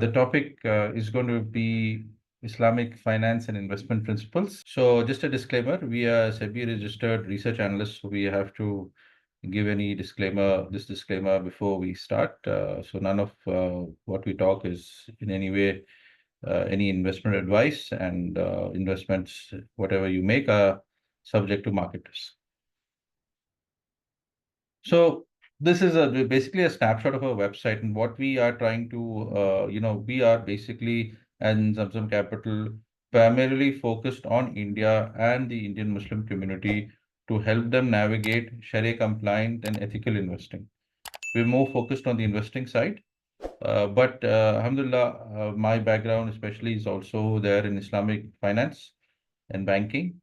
The topic is going to be Islamic finance and investment principles. So, just a disclaimer: we are SEBI registered research analysts, so we have to give any disclaimer before we start. So, none of what we talk is in any way any investment advice, and investments, whatever you make, are subject to market risk. So this is basically a snapshot of our website, and what we are trying to, we are basically, and Zamzam Capital, primarily focused on India and the Indian Muslim community to help them navigate Sharia compliant and ethical investing. We're more focused on the investing side, but Alhamdulillah, my background especially is also there in Islamic finance and banking.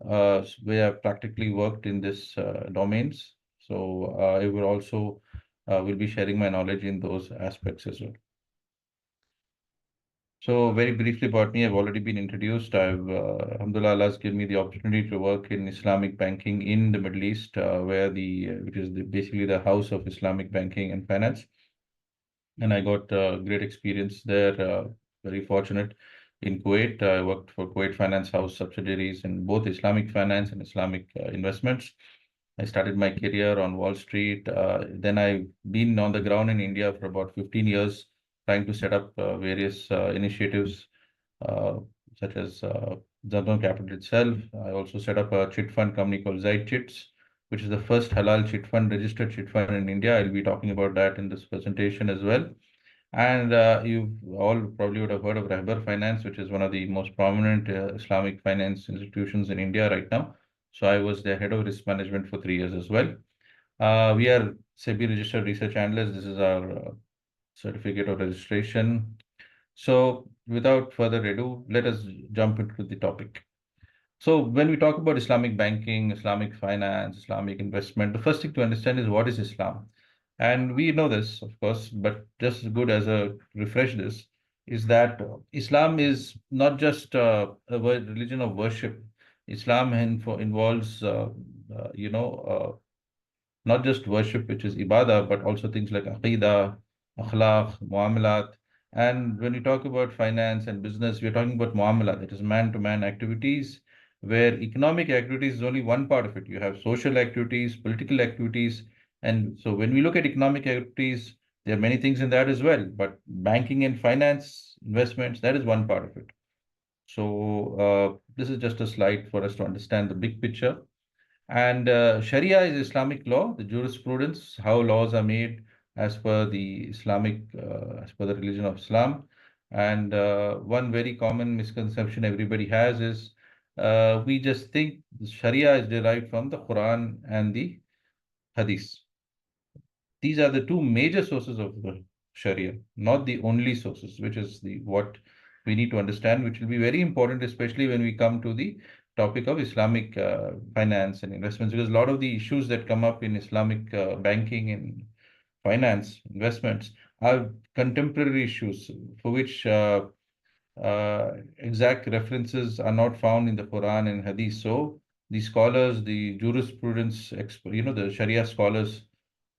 We have practically worked in this domains. So I will be sharing my knowledge in those aspects as well. So very briefly about me, I've already been introduced. Alhamdulillah, Allah has given me the opportunity to work in Islamic banking in the Middle East, which is basically the house of Islamic banking and finance. And I got great experience there. Very fortunate. In Kuwait, I worked for Kuwait Finance House subsidiaries in both Islamic finance and Islamic investments. I started my career on Wall Street. Then I've been on the ground in India for about 15 years, trying to set up various initiatives, uh, such as Zamzam Capital itself. I also set up a chit fund company called Zaid Chits, which is the first halal chit fund, registered chit fund in India. I'll be talking about that in this presentation as well. And you all probably would have heard of Rahbar Finance, which is one of the most prominent Islamic finance institutions in India right now. So I was the head of risk management for 3 years as well. We are SEBI registered research analysts. This is our certificate of registration. So without further ado, let us jump into the topic. So when we talk about Islamic banking, Islamic finance, Islamic investment, the first thing to understand is what is Islam. And we know this, of course, but just as good as a refresh this is that Islam is not just religion of worship. Islam involves, not just worship, which is ibadah, but also things like aqidah, akhlaq, muamalat. And when we talk about finance and business, we're talking about muamalat, that is man-to-man activities, where economic activities is only one part of it. You have social activities, political activities. And so when we look at economic activities, there are many things in that as well. But banking and finance, investments, that is one part of it. So this is just a slide for us to understand the big picture. And Sharia is Islamic law, the jurisprudence, how laws are made as per the as per the religion of Islam. And one very common misconception everybody has is we just think Sharia is derived from the Quran and the Hadith. These are the two major sources of the Sharia, not the only sources, which is the what we need to understand, which will be very important, especially when we come to the topic of Islamic finance and investments, because a lot of the issues that come up in Islamic banking and finance investments are contemporary issues for which exact references are not found in the Quran and Hadith. So the scholars, the jurisprudence, the Sharia scholars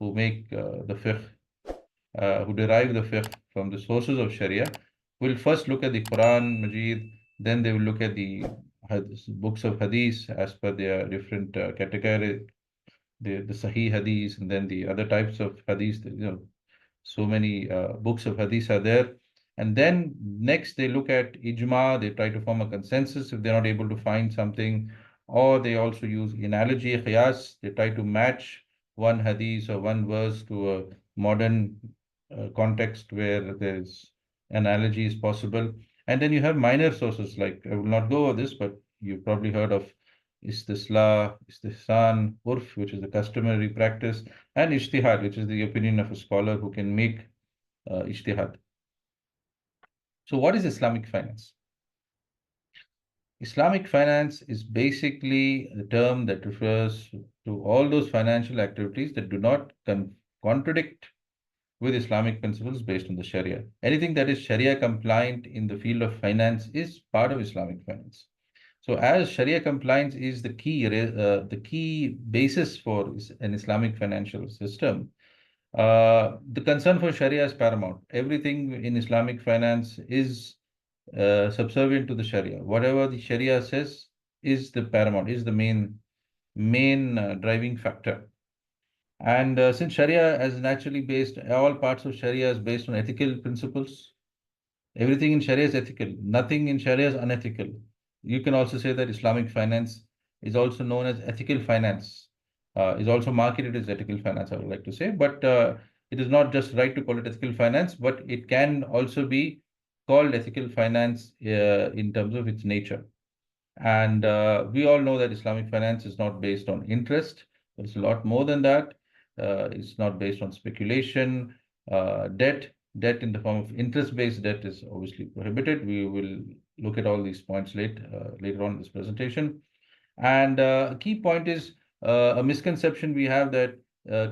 who make the fiqh, who derive the fiqh from the sources of Sharia, will first look at the Quran Majid, then they will look at the books of Hadith as per their different category, the Sahih Hadith, and then the other types of Hadith. So many books of Hadith are there. And then next they look at ijma, they try to form a consensus if they're not able to find something, or they also use analogy, qiyas, they try to match one hadith or one verse to a modern context where there's analogy is possible. And then you have minor sources, like I will not go over this, but you've probably heard of istisla, istihsan, urf, which is the customary practice, and ijtihad, which is the opinion of a scholar who can make ijtihad. So what is Islamic finance? Islamic finance is basically a term that refers to all those financial activities that do not contradict with Islamic principles based on the Sharia. Anything that is Sharia compliant in the field of finance is part of Islamic finance. So as Sharia compliance is the key basis for an Islamic financial system, The concern for Sharia is paramount. Everything in Islamic finance is subservient to the Sharia. Whatever the Sharia says is the paramount, is the main driving factor. And since Sharia is naturally based, all parts of Sharia is based on ethical principles. Everything in Sharia is ethical. Nothing in Sharia is unethical. You can also say that Islamic finance is also known as ethical finance, is also marketed as ethical finance, I would like to say. But it is not just right to call it ethical finance, but it can also be called ethical finance in terms of its nature. And we all know that Islamic finance is not based on interest. It's a lot more than that. It's not based on speculation. Debt, debt in the form of interest-based debt is obviously prohibited. We will look at all these points later on in this presentation. And a key point is a misconception we have that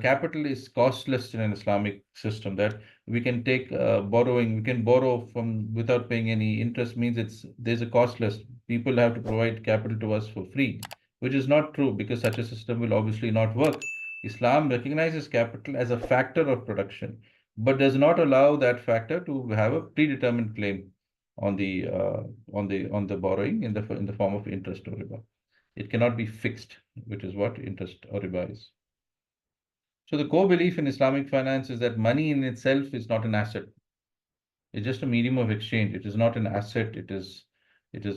capital is costless in an Islamic system, that we can take borrowing, we can borrow from without paying any interest means there's a costless. People have to provide capital to us for free, which is not true because such a system will obviously not work. Islam recognizes capital as a factor of production, but does not allow that factor to have a predetermined claim on the borrowing in the form of interest or riba. It cannot be fixed, which is what interest or riba is. So the core belief in Islamic finance is that money in itself is not an asset. It's just a medium of exchange. It is not an asset. It is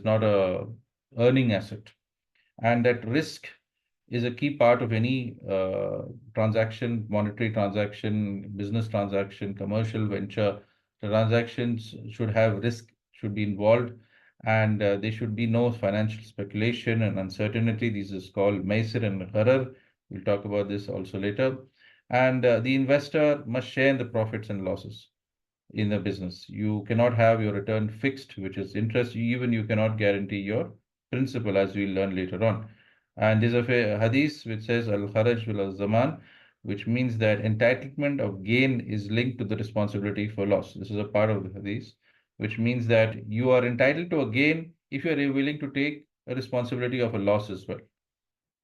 not a earning asset. And that risk is a key part of any transaction, monetary transaction, business transaction, commercial venture. The transactions should have risk, should be involved, and there should be no financial speculation and uncertainty. This is called maisir and gharar. We'll talk about this also later. And the investor must share in the profits and losses in the business. You cannot have your return fixed, which is interest. Even you cannot guarantee your principal, as we'll learn later on. And there's a hadith which says al-kharaj bil zaman, which means that entitlement of gain is linked to the responsibility for loss. This is a part of the hadith, which means that you are entitled to a gain if you are willing to take a responsibility of a loss as well.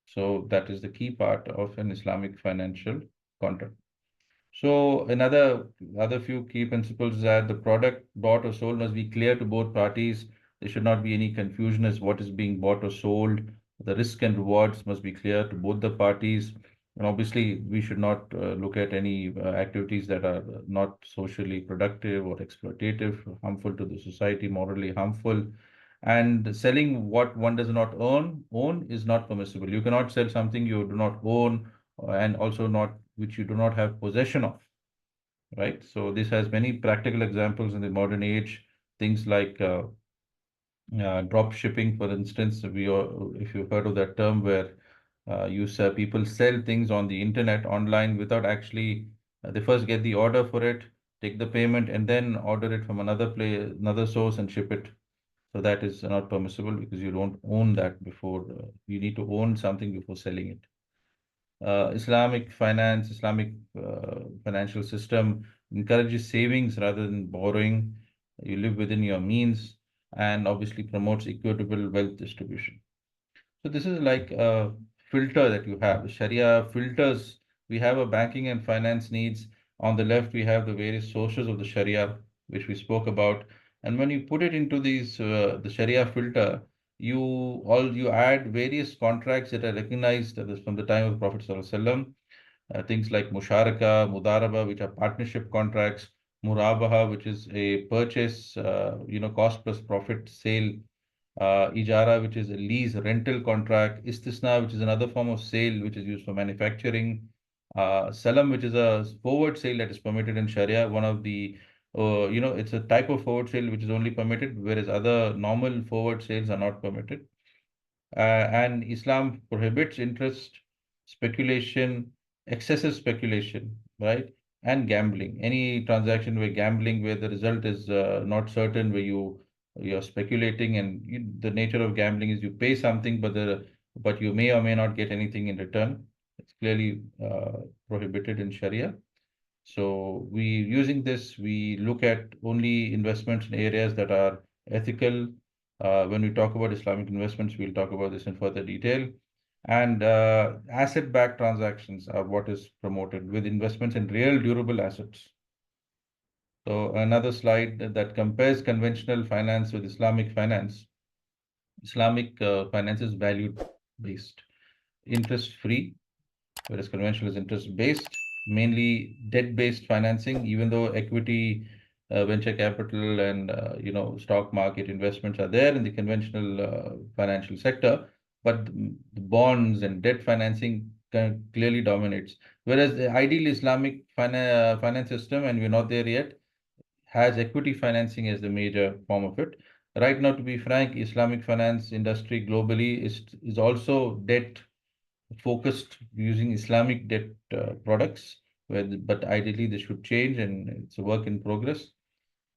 So that is the key part of an Islamic financial contract. So another other few key principles is that the product bought or sold must be clear to both parties. There should not be any confusion as what is being bought or sold. The risk and rewards must be clear to both the parties. And obviously, we should not look at any activities that are not socially productive or exploitative, harmful to the society, morally harmful. And selling what one does not own is not permissible. You cannot sell something you do not own and also not which you do not have possession of, right? So this has many practical examples in the modern age, things like drop shipping, for instance. If you've heard of that term, where people sell things on the internet online without actually, they first get the order for it, take the payment, and then order it from another place, another source, and ship it. So that is not permissible because you don't own that before. You need to own something before selling it. Islamic financial system encourages savings rather than borrowing. You live within your means and obviously promotes equitable wealth distribution. So this is like a filter that you have. The Sharia filters. We have a banking and finance needs. On the left, we have the various sources of the Sharia, which we spoke about. And when you put it into the Sharia filter, you add various contracts that are recognized from the time of Prophet ﷺ, things like musharaka, mudaraba, which are partnership contracts, murabaha, which is a purchase, cost plus profit sale, ijara, which is a lease rental contract, istisna, which is another form of sale which is used for manufacturing, salam, which is a forward sale that is permitted in Sharia. It's a type of forward sale which is only permitted, whereas other normal forward sales are not permitted. And Islam prohibits interest, speculation, excessive speculation, right? And gambling. Any transaction where gambling, where the result is not certain, where you're speculating, and the nature of gambling is you pay something, but you may or may not get anything in return. It's clearly prohibited in Sharia. So using this, we look at only investments in areas that are ethical. When we talk about Islamic investments, we'll talk about this in further detail. And asset-backed transactions are what is promoted with investments in real durable assets. So another slide that compares conventional finance with Islamic finance. Islamic finance is value-based, interest-free, whereas conventional is interest-based, mainly debt-based financing, even though equity, venture capital, and stock market investments are there in the conventional financial sector, but the bonds and debt financing clearly dominates. Whereas the ideal Islamic finance system, and we're not there yet, has equity financing as the major form of it. Right now, to be frank, Islamic finance industry globally is also debt focused using Islamic debt products, but ideally this should change and it's a work in progress.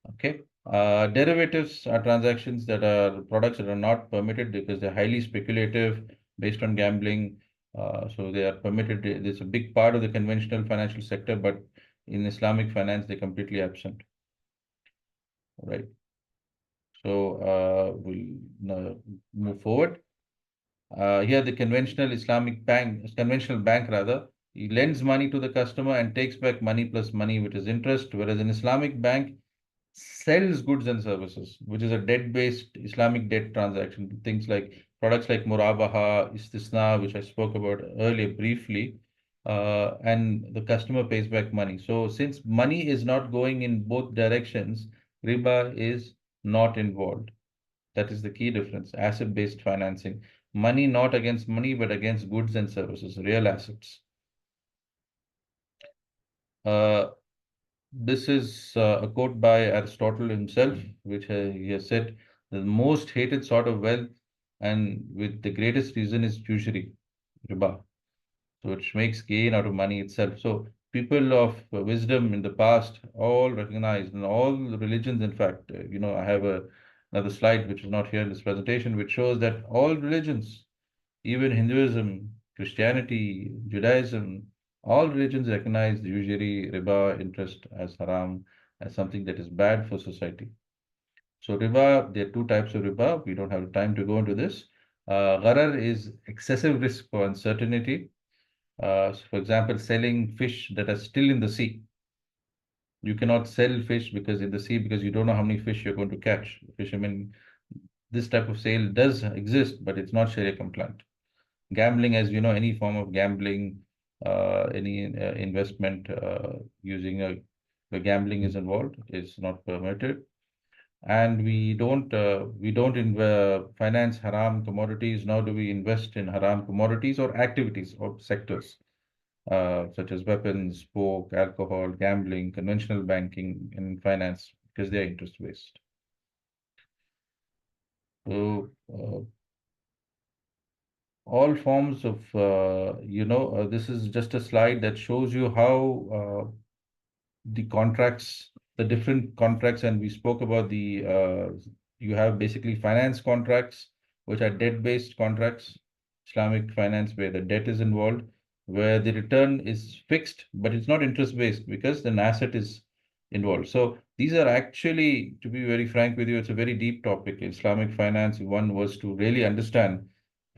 Okay. Derivatives are transactions that are products that are not permitted because they're highly speculative based on gambling. So they are permitted. It's a big part of the conventional financial sector, but in Islamic finance, they're completely absent. Right. So we'll now move forward. Here, the conventional bank rather, he lends money to the customer and takes back money plus money, which is interest. Whereas an Islamic bank sells goods and services, which is a debt-based Islamic debt transaction. Things like products like Murabaha, Istisna, which I spoke about earlier briefly, and the customer pays back money. So since money is not going in both directions, riba is not involved. That is the key difference. Asset-based financing. Money not against money, but against goods and services, real assets. Uh, this is a quote by Aristotle himself, which he has said, the most hated sort of wealth and with the greatest reason is usury, riba. So which makes gain out of money itself. So people of wisdom in the past all recognized, and all religions, in fact, I have another slide which is not here in this presentation, which shows that all religions, even Hinduism, Christianity, Judaism, all religions recognize the usury, riba, interest as haram, as something that is bad for society. So riba, there are two types of riba. We don't have time to go into this. Gharar is excessive risk for uncertainty. So for example, selling fish that are still in the sea. You cannot sell fish because in the sea because you don't know how many fish you're going to catch. Fishermen, this type of sale does exist, but it's not Sharia compliant. Gambling, as you know, any form of gambling, any investment using where gambling is involved is not permitted. And we don't finance haram commodities, nor do we invest in haram commodities or activities or sectors such as weapons, pork, alcohol, gambling, conventional banking, and finance because they are interest based. So all forms of, this is just a slide that shows you how the contracts, the different contracts, and we spoke about you have basically finance contracts, which are debt-based contracts, Islamic finance, where the debt is involved, where the return is fixed, but it's not interest-based because an asset is involved. So these are actually, to be very frank with you, it's a very deep topic. Islamic finance, if one was to really understand.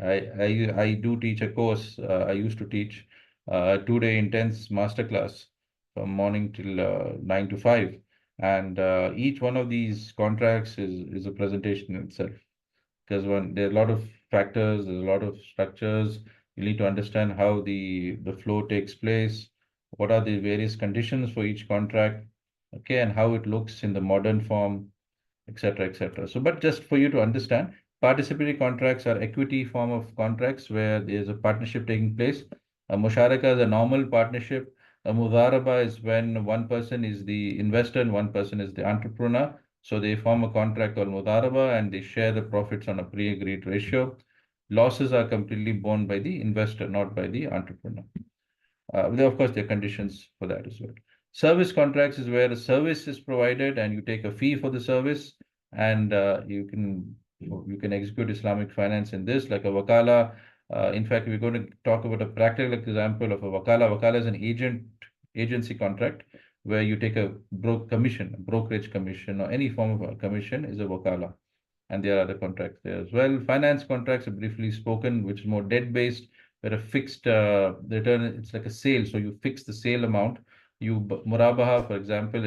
I do teach a course. I used to teach a 2-day intense masterclass from morning till 9 to 5. And each one of these contracts is a presentation in itself because there are a lot of factors, there's a lot of structures. You need to understand how the flow takes place, what are the various conditions for each contract, okay, and how it looks in the modern form, etc., etc. So, but just for you to understand, participatory contracts are equity form of contracts where there's a partnership taking place. A musharaka is a normal partnership. A mudharaba is when one person is the investor and one person is the entrepreneur. So they form a contract called mudharaba and they share the profits on a pre-agreed ratio. Losses are completely borne by the investor, not by the entrepreneur. Of course, there are conditions for that as well. Service contracts is where a service is provided and you take a fee for the service, and you can execute Islamic finance in this, like a wakala. In fact, we're going to talk about a practical example of a wakala. Wakala is an agency contract where you take a brokerage commission or any form of a commission is a wakala. and there are other contracts there as well. Finance contracts are briefly spoken, which is more debt-based, where a fixed return, it's like a sale. So you fix the sale amount. Murabaha, for example,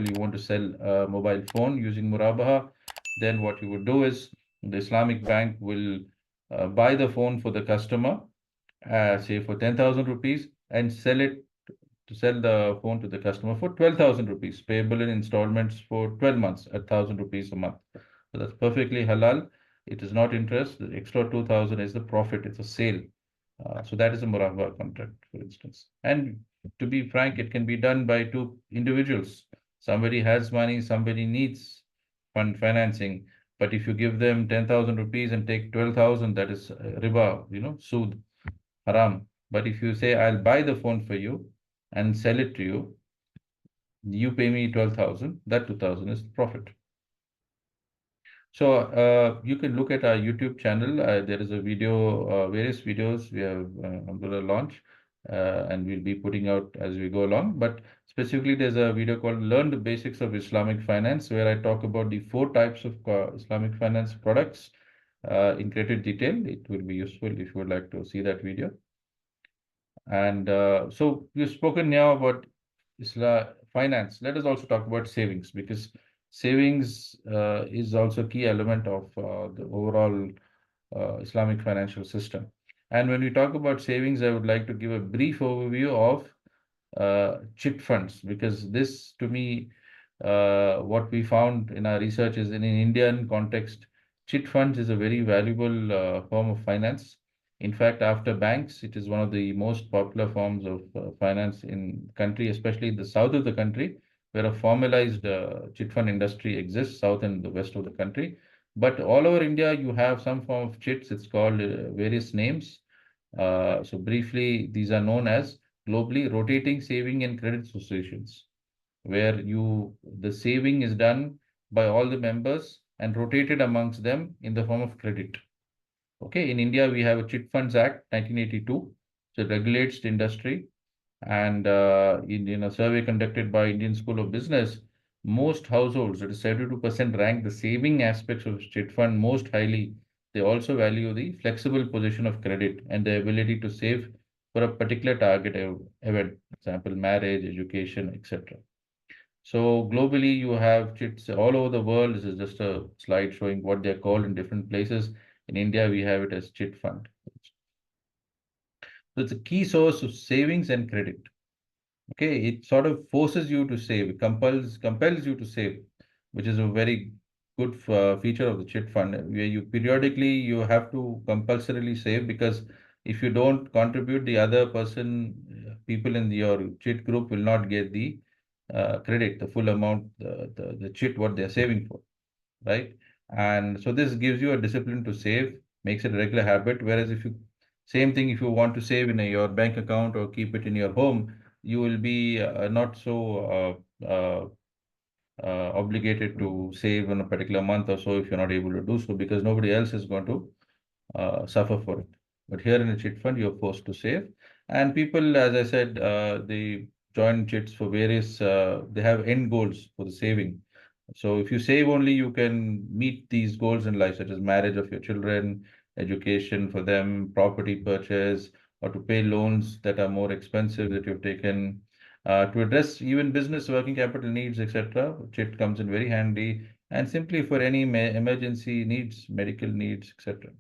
you want to sell a mobile phone using Murabaha. Then what you would do is the Islamic bank will buy the phone for the customer, say for 10,000 rupees, and sell the phone to the customer for 12,000 rupees, payable in installments for 12 months at 1,000 rupees a month. So that's perfectly halal. It is not interest. The extra 2,000 is the profit. It's a sale. So that is a Murabba contract, for instance. And to be frank, it can be done by two individuals. Somebody has money, somebody needs fund financing. But if you give them 10,000 rupees and take 12,000, that is riba, sood, haram. But if you say, I'll buy the phone for you and sell it to you, you pay me 12,000, that 2,000 is profit. So you can look at our YouTube channel. There is a video, various videos we have going to launch, and we'll be putting out as we go along. But specifically, there's a video called Learn the Basics of Islamic Finance, where I talk about the four types of Islamic finance products in greater detail. It will be useful if you would like to see that video. And so we've spoken now about finance. Let us also talk about savings, because savings is also a key element of the overall Islamic financial system. And when we talk about savings, I would like to give a brief overview of chit funds, because this, to me, what we found in our research is in an Indian context, chit funds is a very valuable form of finance. In fact, after banks, it is one of the most popular forms of finance in the country, especially in the south of the country, where a formalized chit fund industry exists, south and the west of the country. But all over India, you have some form of chits. It's called various names. So briefly, these are known as globally rotating saving and credit associations, where the saving is done by all the members and rotated amongst them in the form of credit. Okay, in India, we have a Chit Funds Act 1982, so it regulates the industry. And in a survey conducted by Indian School of Business, most households, that is 72%, rank the saving aspects of chit fund most highly. They also value the flexible position of credit and the ability to save for a particular target event, example, marriage, education, etc. So globally, you have chits all over the world. This is just a slide showing what they're called in different places. In India, we have it as chit fund. So it's a key source of savings and credit. Okay, it sort of forces you to save, it compels you to save, which is a very good feature of the chit fund, where you periodically you have to compulsorily save, because if you don't contribute, the other person, people in your chit group will not get the credit, the full amount, the chit what they're saving for, right? And so this gives you a discipline to save, makes it a regular habit. Whereas same thing, if you want to save in your bank account or keep it in your home, you will be not so obligated to save in a particular month or so if you're not able to do so, because nobody else is going to suffer for it. But here in a chit fund, you're forced to save. And people, as I said, they join chits for various, they have end goals for the saving. So if you save only, you can meet these goals in life, such as marriage of your children, education for them, property purchase, or to pay loans that are more expensive that you've taken, to address even business working capital needs, etc. Chit comes in very handy, and simply for any emergency needs, medical needs, etc.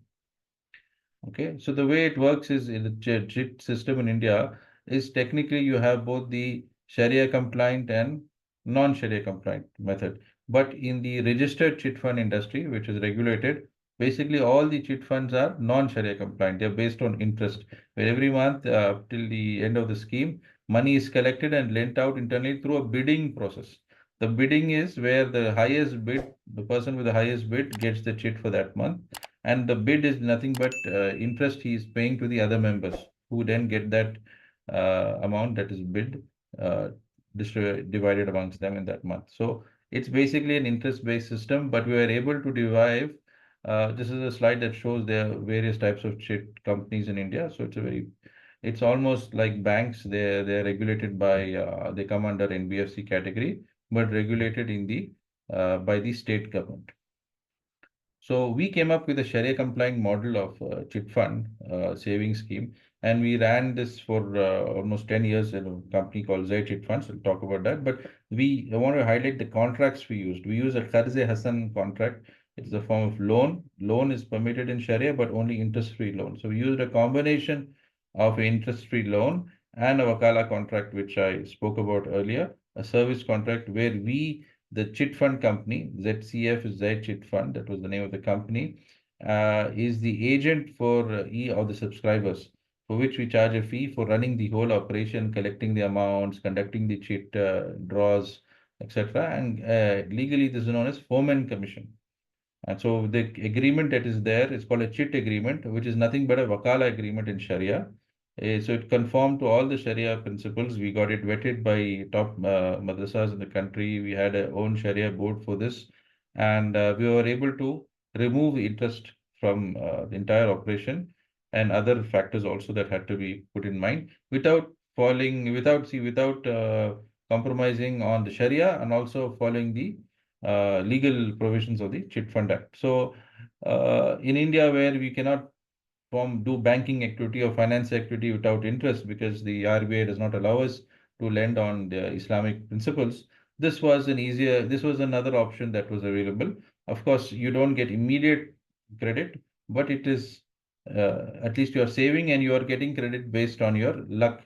Okay, so the way it works is in the JIT system in India is technically you have both the Sharia compliant and non-Sharia compliant method. But in the registered chit fund industry, which is regulated, basically all the chit funds are non-Sharia compliant. They're based on interest, where every month till the end of the scheme, money is collected and lent out internally through a bidding process. The bidding is where the highest bid, the person with the highest bid gets the chit for that month, and the bid is nothing but interest he is paying to the other members, who then get that amount that is bid uh, divided amongst them in that month. So it's basically an interest-based system, but we are able to derive. This is a slide that shows there are various types of chit companies in India. So it's almost like banks. They're regulated by they come under NBFC category, but regulated in the by the state government. So we came up with a Sharia compliant model of chit fund saving scheme, and we ran this for almost 10 years in a company called Zay Chit Funds. We'll talk about that. But we want to highlight the contracts we used. We use a Qarz-e Hasan contract. It's a form of loan. Loan is permitted in Sharia, but only interest-free loan. So we used a combination of interest-free loan and a wakala contract, which I spoke about earlier, a service contract where the chit fund company, ZCF is Z Chit Fund, that was the name of the company, is the agent for E or the subscribers, for which we charge a fee for running the whole operation, collecting the amounts, conducting the chit draws, etc. And legally, this is known as foreman commission. And so the agreement that is there is called a chit agreement, which is nothing but a wakala agreement in Sharia. So it conformed to all the Sharia principles. We got it vetted by top madrasas in the country. We had our own Sharia board for this, and we were able to remove interest from the entire operation and other factors also that had to be put in mind without without compromising on the Sharia and also following the legal provisions of the Chit Fund Act. So, in India, where we cannot do banking activity or finance activity without interest because the RBI does not allow us to lend on the Islamic principles, this was another option that was available. Of course, you don't get immediate credit, but it is at least you are saving and you are getting credit based on your luck,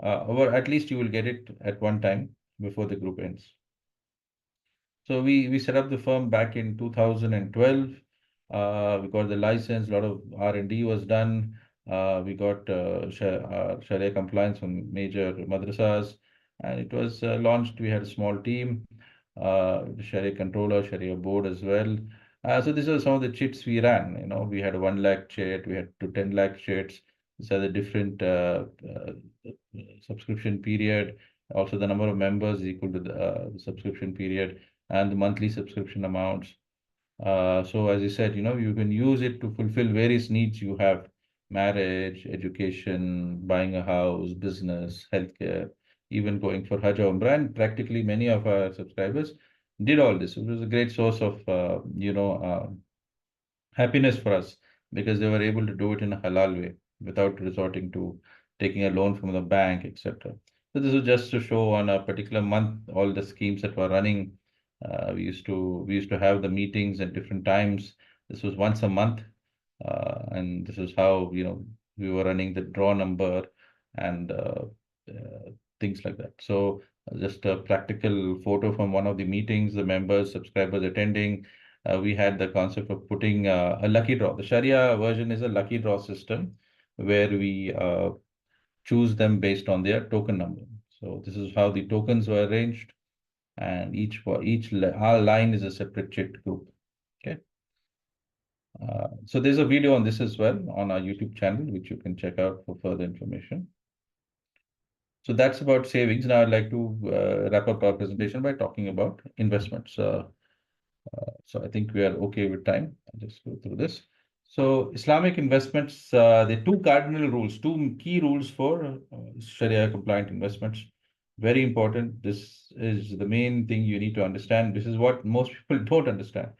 or at least you will get it at one time before the group ends. So we set up the firm back in 2012. We got the license, a lot of R&D was done. We got Sharia compliance from major madrasas, and it was launched. We had a small team, Sharia controller, Sharia board as well. So these are some of the chits we ran. You know, we had a 1 lakh chit, we had to 10 lakh chits. These are the different subscription period. Also, the number of members is equal to the subscription period and the monthly subscription amounts. So as I said, you know, you can use it to fulfill various needs you have: marriage, education, buying a house, business, healthcare, even going for Hajj or Umrah. And practically many of our subscribers did all this. It was a great source of, happiness for us because they were able to do it in a halal way without resorting to taking a loan from the bank, etc. So this is just to show on a particular month all the schemes that were running. We used to have the meetings at different times. This was once a month, and this is how we were running the draw number and things like that. So just a practical photo from one of the meetings, the members, subscribers attending. We had the concept of putting a lucky draw. The Sharia version is a lucky draw system where we choose them based on their token number. So this is how the tokens were arranged, and our line is a separate chit group. Okay. So there's a video on this as well on our YouTube channel, which you can check out for further information. So that's about savings. Now I'd like to wrap up our presentation by talking about investments. So I think we are okay with time. I'll just go through this. So Islamic investments, the two cardinal rules, two key rules for Sharia compliant investments. Very important. This is the main thing you need to understand. This is what most people don't understand.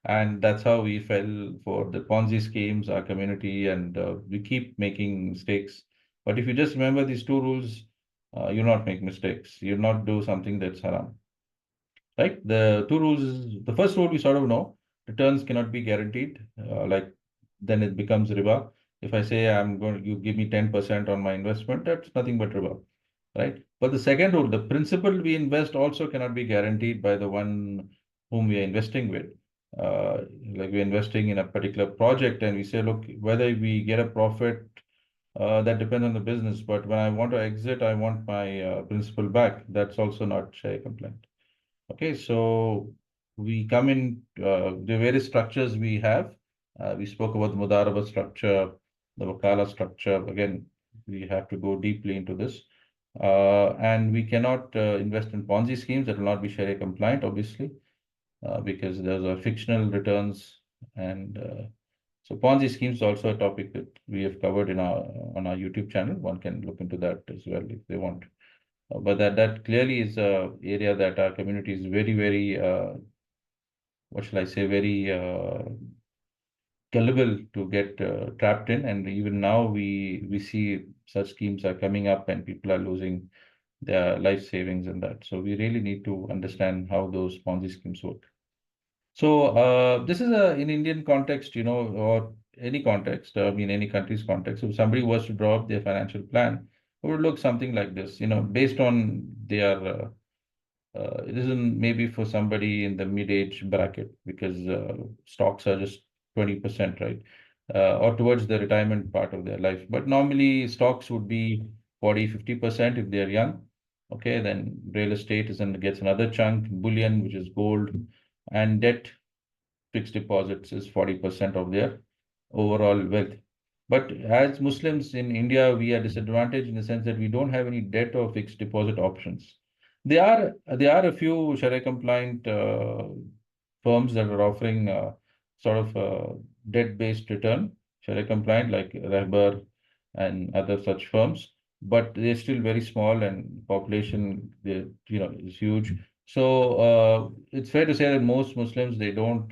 And that's how we fell for the Ponzi schemes, our community, and we keep making mistakes. But if you just remember these two rules, you'll not make mistakes. You'll not do something that's haram. Right? The two rules is the first rule we sort of know: returns cannot be guaranteed. Then it becomes riba. If I say you give me 10% on my investment, that's nothing but riba, right? But the second rule, the principal we invest also cannot be guaranteed by the one whom we are investing with. Like we're investing in a particular project and we say, look, whether we get a profit, that depends on the business. But when I want to exit, I want my principal back. That's also not Sharia compliant. Okay, so we come in the various structures we have. We spoke about the Mudaraba structure, the Wakala structure. Again, we have to go deeply into this. And we cannot invest in Ponzi schemes that will not be Sharia compliant, obviously, because those are fictional returns. And so Ponzi schemes is also a topic that we have covered on our YouTube channel. One can look into that as well if they want. But that clearly is a area that our community is very, very, what shall I say, very gullible to get trapped in. And even now, we see such schemes are coming up, and people are losing their life savings in that. So we really need to understand how those Ponzi schemes work. So this is a in Indian context, or any context, I mean any country's context. If somebody was to draw up their financial plan, it would look something like this, based on their it isn't maybe for somebody in the mid-age bracket, because stocks are just 20%, right? Or towards the retirement part of their life. But normally stocks would be 40-50% if they're young. Okay, then real estate gets another chunk, bullion, which is gold, and debt, fixed deposits is 40% of their overall wealth. But as Muslims in India, we are disadvantaged in the sense that we don't have any debt or fixed deposit options. There are a few Sharia compliant firms that are offering sort of debt-based return, Sharia compliant, like Rahbar and other such firms, but they're still very small, and population, is huge. So it's fair to say that most Muslims, they don't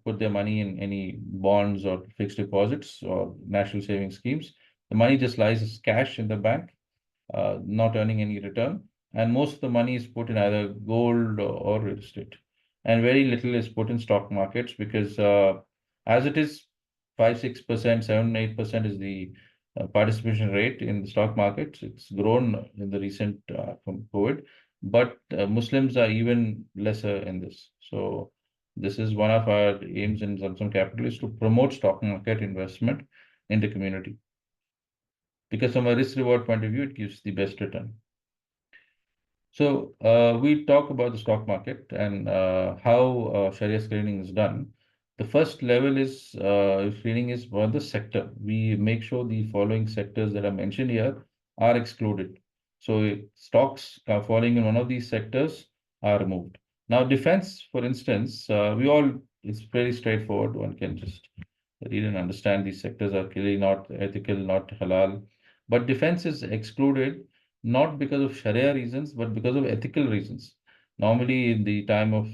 put their money in any bonds or fixed deposits or national savings schemes. The money just lies as cash in the bank, not earning any return. And most of the money is put in either gold or real estate. And very little is put in stock markets, because as it is 5, 6%, 7, 8% is the participation rate in the stock markets. It's grown in the recent from COVID, but Muslims are even lesser in this. So this is one of our aims in Zamzam Capital, is to promote stock market investment in the community, because from a risk reward point of view, it gives the best return. So we talk about the stock market and how Sharia screening is done. The first level is screening is for the sector. We make sure the following sectors that are mentioned here are excluded. So stocks falling in one of these sectors are removed. Now, defense, for instance, it's very straightforward. One can just read and understand these sectors are clearly not ethical, not halal. But defense is excluded not because of Sharia reasons, but because of ethical reasons. Normally, in the time of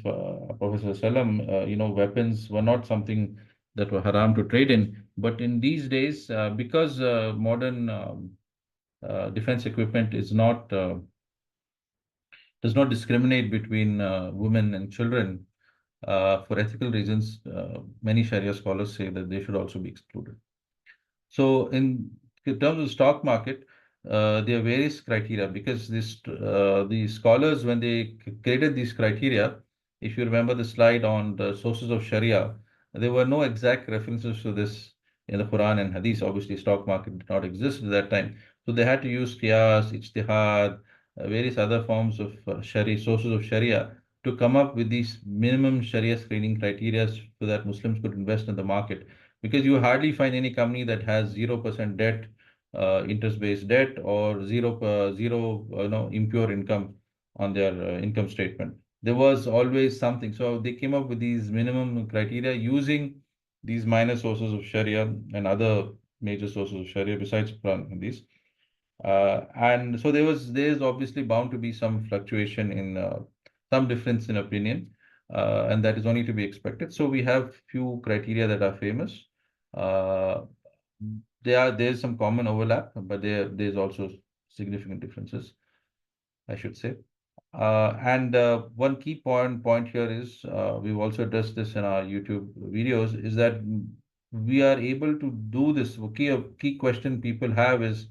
Prophet Sallam, weapons were not something that were haram to trade in. But in these days, because modern defense equipment does not discriminate between women and children, for ethical reasons, many Sharia scholars say that they should also be excluded. So in terms of stock market, there are various criteria, because the scholars, when they created these criteria, if you remember the slide on the sources of Sharia, there were no exact references to this in the Quran and Hadith. Obviously, stock market did not exist at that time. So they had to use qiyas, ijtihad, various other forms of Sharia, sources of Sharia, to come up with these minimum Sharia screening criteria so that Muslims could invest in the market, because you hardly find any company that has 0% debt, interest-based debt, or zero, impure income on their income statement. There was always something. So they came up with these minimum criteria using these minor sources of Sharia and other major sources of Sharia besides Quran and these. And so there's obviously bound to be some fluctuation in some difference in opinion, and that is only to be expected. So we have few criteria that are famous. Uh, there's some common overlap, but there's also significant differences, I should say. And one key point here is, we've also addressed this in our YouTube videos, is that we are able to do this. A key question people have is,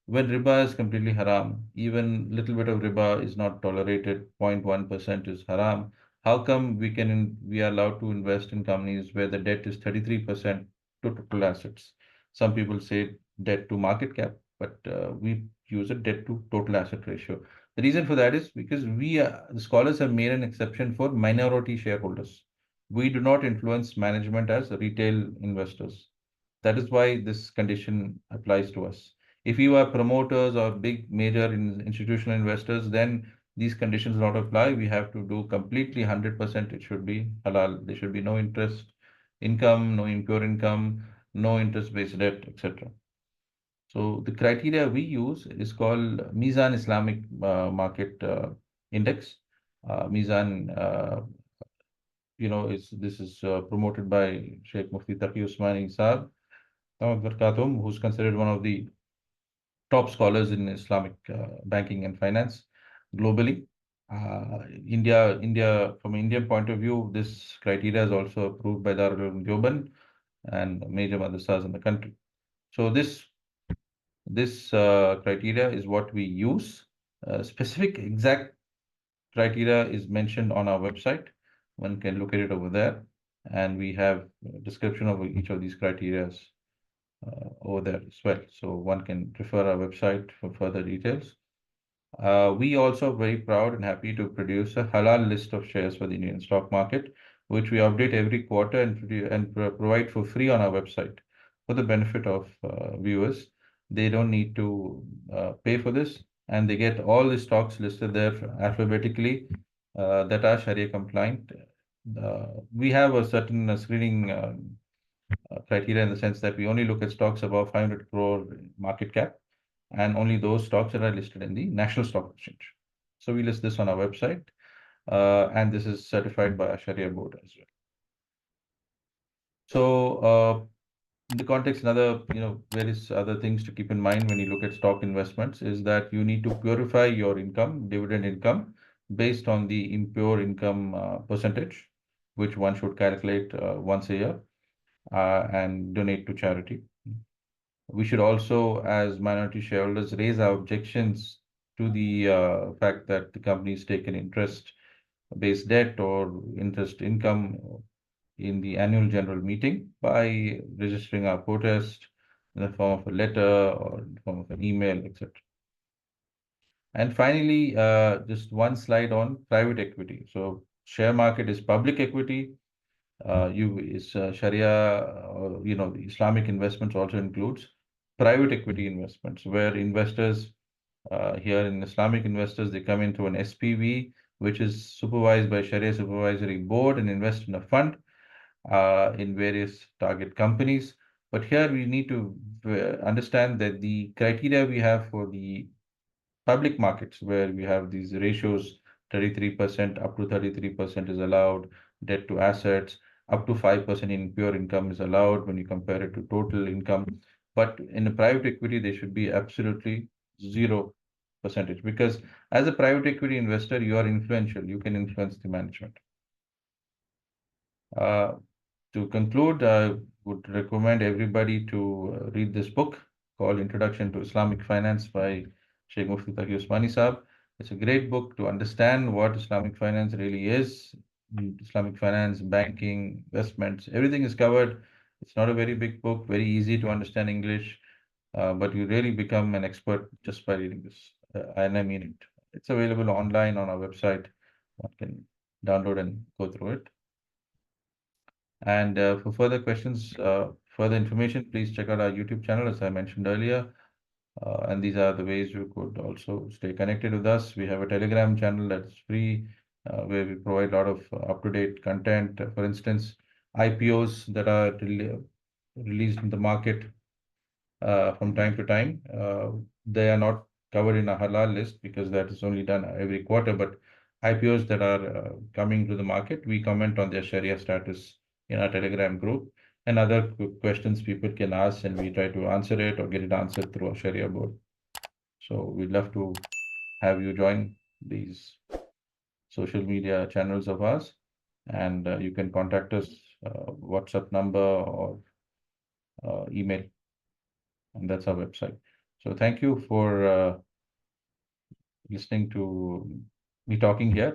when riba is completely haram, even little bit of riba is not tolerated, 0.1% is haram. How come we are allowed to invest in companies where the debt is 33% to total assets? Some people say debt to market cap, but we use a debt to total asset ratio. The reason for that is because the scholars have made an exception for minority shareholders. We do not influence management as retail investors. That is why this condition applies to us. If you are promoters or big major institutional investors, then these conditions do not apply. We have to do completely 100%. It should be halal. There should be no interest income, no impure income, no interest-based debt, etc. So the criteria we use is called Mizan Islamic Market Index. Mizan this is promoted by Sheikh Mufti Taqi Usmani Saab, who's considered one of the top scholars in Islamic banking and finance globally. India, from an Indian point of view, this criteria is also approved by Darul Uloom Deoband and major madrasas in the country. So this criteria is what we use. Specific exact criteria is mentioned on our website. One can look at it over there, and we have a description of each of these criteria over there as well. So one can refer our website for further details. We also are very proud and happy to produce a halal list of shares for the Indian stock market, which we update every quarter and provide for free on our website for the benefit of viewers. They don't need to pay for this, and they get all the stocks listed there alphabetically that are Sharia compliant. We have a certain screening criteria in the sense that we only look at stocks above 500 crore market cap and only those stocks that are listed in the National Stock Exchange. So we list this on our website, and this is certified by our Sharia board as well. So in the context, various other things to keep in mind when you look at stock investments is that you need to purify your income, dividend income, based on the impure income percentage, which one should calculate once a year and donate to charity. We should also, as minority shareholders, raise our objections to the fact that the company is taking interest-based debt or interest income in the annual general meeting by registering our protest in the form of a letter or in the form of an email, etc. And finally, just one slide on private equity. So share market is public equity. Sharia, the Islamic investments also includes private equity investments, where investors here in Islamic investors, they come into an SPV, which is supervised by Sharia Supervisory Board and invest in a fund in various target companies. But here we need to understand that the criteria we have for the public markets, where we have these ratios, 33% up to 33% is allowed, debt to assets, up to 5% in pure income is allowed when you compare it to total income. But in a private equity, they should be absolutely 0% because as a private equity investor, you are influential. You can influence the management. To conclude, I would recommend everybody to read this book called Introduction to Islamic Finance by Sheikh Mufti Taqi Usmani Saab. It's a great book to understand what Islamic finance really is. Islamic finance, banking, investments, everything is covered. It's not a very big book, very easy to understand English, but you really become an expert just by reading this. And I mean it. It's available online on our website. One can download and go through it. And for further questions, further information, please check out our YouTube channel, as I mentioned earlier. And these are the ways you could also stay connected with us. We have a Telegram channel that's free, where we provide a lot of up-to-date content. For instance, IPOs that are released in the market from time to time. They are not covered in a halal list because that is only done every quarter. But IPOs that are coming to the market, we comment on their Sharia status in our Telegram group, and other questions people can ask, and we try to answer it or get it answered through our Sharia board. So we'd love to have you join these social media channels of ours, and you can contact us, WhatsApp number or email, and that's our website. So thank you for listening to me talking here.